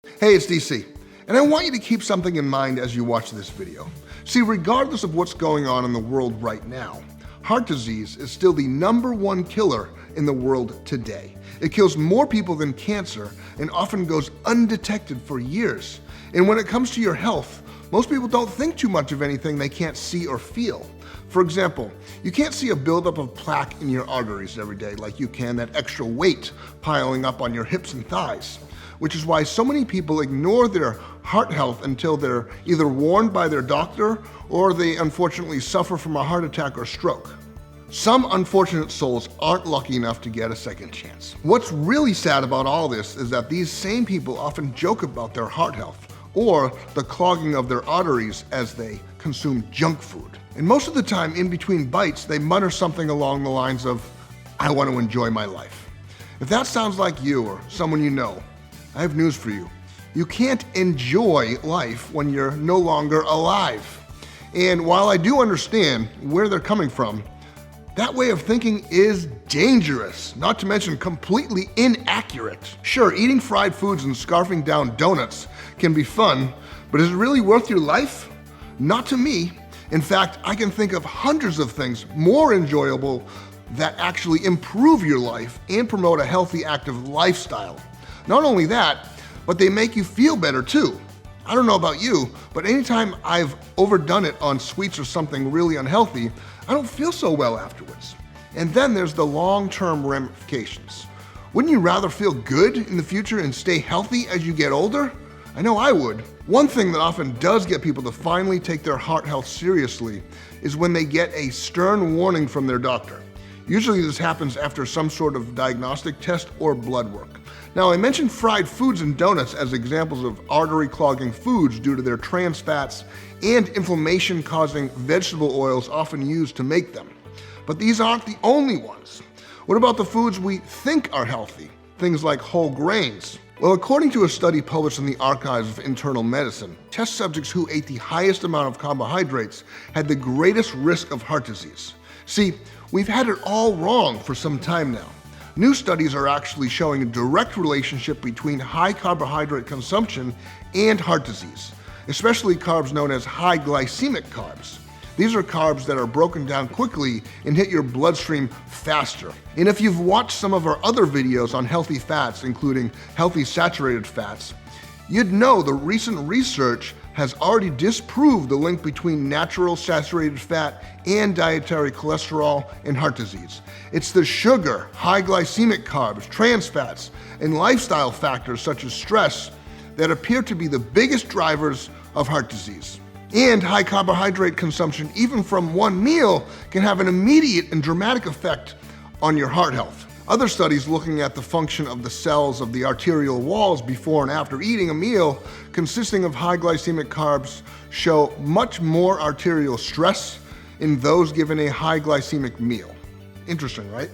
Hey, it's DC, and I want you to keep something in mind as you watch this video. See, regardless of what's going on in the world right now, heart disease is still the #1 killer in the world today. It kills more people than cancer and often goes undetected for years. And when it comes to your health, most people don't think too much of anything they can't see or feel. For example, you can't see a buildup of plaque in your arteries every day like you can that extra weight piling up on your hips and thighs, which is why so many people ignore their heart health until they're either warned by their doctor or they unfortunately suffer from a heart attack or stroke. Some unfortunate souls aren't lucky enough to get a second chance. What's really sad about all this is that these same people often joke about their heart health or the clogging of their arteries as they consume junk food. And most of the time, in between bites, they mutter something along the lines of, "I want to enjoy my life." If that sounds like you or someone you know, I have news for you. You can't enjoy life when you're no longer alive. And while I do understand where they're coming from, that way of thinking is dangerous, not to mention completely inaccurate. Sure, eating fried foods and scarfing down donuts can be fun, but is it really worth your life? Not to me. In fact, I can think of hundreds of things more enjoyable that actually improve your life and promote a healthy, active lifestyle. Not only that, but they make you feel better too. I don't know about you, but anytime I've overdone it on sweets or something really unhealthy, I don't feel so well afterwards. And then there's the long-term ramifications. Wouldn't you rather feel good in the future and stay healthy as you get older? I know I would. One thing that often does get people to finally take their heart health seriously is when they get a stern warning from their doctor. Usually this happens after some sort of diagnostic test or blood work. Now, I mentioned fried foods and donuts as examples of artery clogging foods due to their trans fats and inflammation causing vegetable oils often used to make them. But these aren't the only ones. What about the foods we think are healthy? Things like whole grains. Well, according to a study published in the Archives of Internal Medicine, test subjects who ate the highest amount of carbohydrates had the greatest risk of heart disease. See, we've had it all wrong for some time now. New studies are actually showing a direct relationship between high carbohydrate consumption and heart disease, especially carbs known as high glycemic carbs. These are carbs that are broken down quickly and hit your bloodstream faster. And if you've watched some of our other videos on healthy fats, including healthy saturated fats, you'd know the recent research has already disproved the link between natural saturated fat and dietary cholesterol and heart disease. It's the sugar, high glycemic carbs, trans fats, and lifestyle factors such as stress that appear to be the biggest drivers of heart disease. And high carbohydrate consumption, even from one meal, can have an immediate and dramatic effect on your heart health. Other studies looking at the function of the cells of the arterial walls before and after eating a meal consisting of high glycemic carbs show much more arterial stress in those given a high glycemic meal. Interesting, right?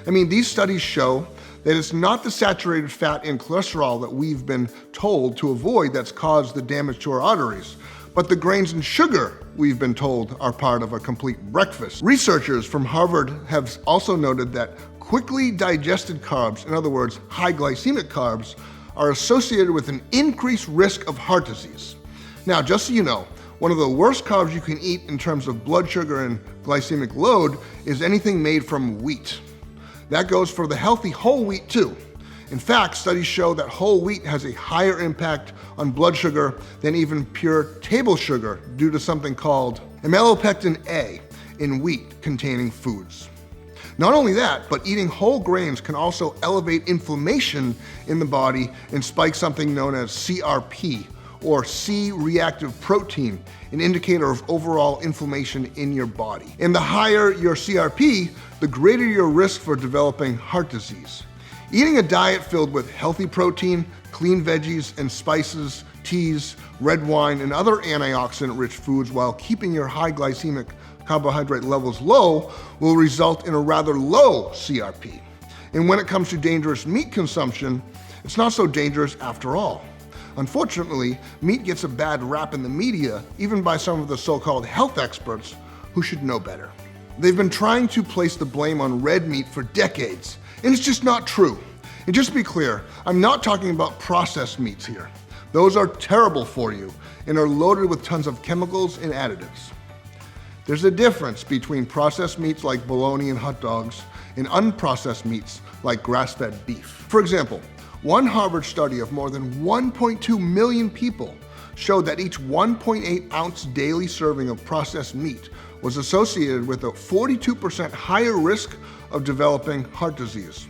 I mean, these studies show that it's not the saturated fat and cholesterol that we've been told to avoid that's caused the damage to our arteries, but the grains and sugar we've been told are part of a complete breakfast. Researchers from Harvard have also noted that quickly digested carbs, in other words, high glycemic carbs, are associated with an increased risk of heart disease. Now, just so you know, one of the worst carbs you can eat in terms of blood sugar and glycemic load is anything made from wheat. That goes for the healthy whole wheat too. In fact, studies show that whole wheat has a higher impact on blood sugar than even pure table sugar due to something called amylopectin A in wheat-containing foods. Not only that, but eating whole grains can also elevate inflammation in the body and spike something known as CRP, or C-reactive protein, an indicator of overall inflammation in your body. And the higher your CRP, the greater your risk for developing heart disease. Eating a diet filled with healthy protein, clean veggies and spices, teas, red wine, and other antioxidant-rich foods while keeping your high glycemic carbohydrate levels low will result in a rather low CRP. And when it comes to dangerous meat consumption, it's not so dangerous after all. Unfortunately, meat gets a bad rap in the media, even by some of the so-called health experts who should know better. They've been trying to place the blame on red meat for decades, and it's just not true. And just to be clear, I'm not talking about processed meats here. Those are terrible for you and are loaded with tons of chemicals and additives. There's a difference between processed meats like bologna and hot dogs and unprocessed meats like grass-fed beef. For example, one Harvard study of more than 1.2 million people showed that each 1.8 ounce daily serving of processed meat was associated with a 42% higher risk of developing heart disease.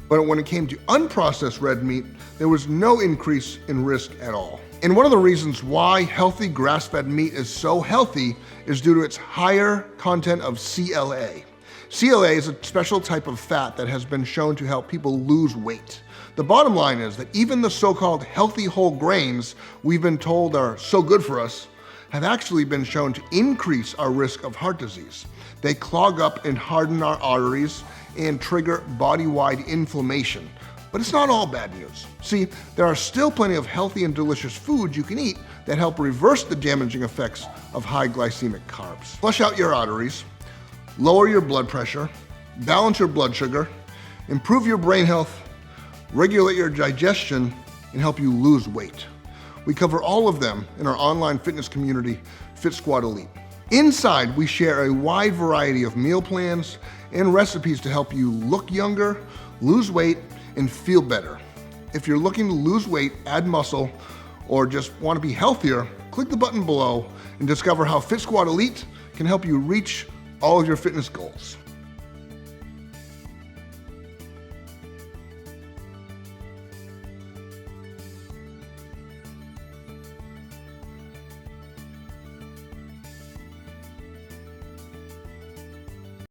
But when it came to unprocessed red meat, there was no increase in risk at all. And one of the reasons why healthy grass-fed meat is so healthy is due to its higher content of CLA. CLA is a special type of fat that has been shown to help people lose weight. The bottom line is that even the so-called healthy whole grains we've been told are so good for us have actually been shown to increase our risk of heart disease. They clog up and harden our arteries and trigger body-wide inflammation. But it's not all bad news. See, there are still plenty of healthy and delicious foods you can eat that help reverse the damaging effects of high glycemic carbs. Flush out your arteries, lower your blood pressure, balance your blood sugar, improve your brain health, regulate your digestion, and help you lose weight. We cover all of them in our online fitness community, Fit Squad Elite. Inside, we share a wide variety of meal plans and recipes to help you look younger, lose weight, and feel better. If you're looking to lose weight, add muscle, or just want to be healthier, click the button below and discover how Fit Squad Elite can help you reach all of your fitness goals.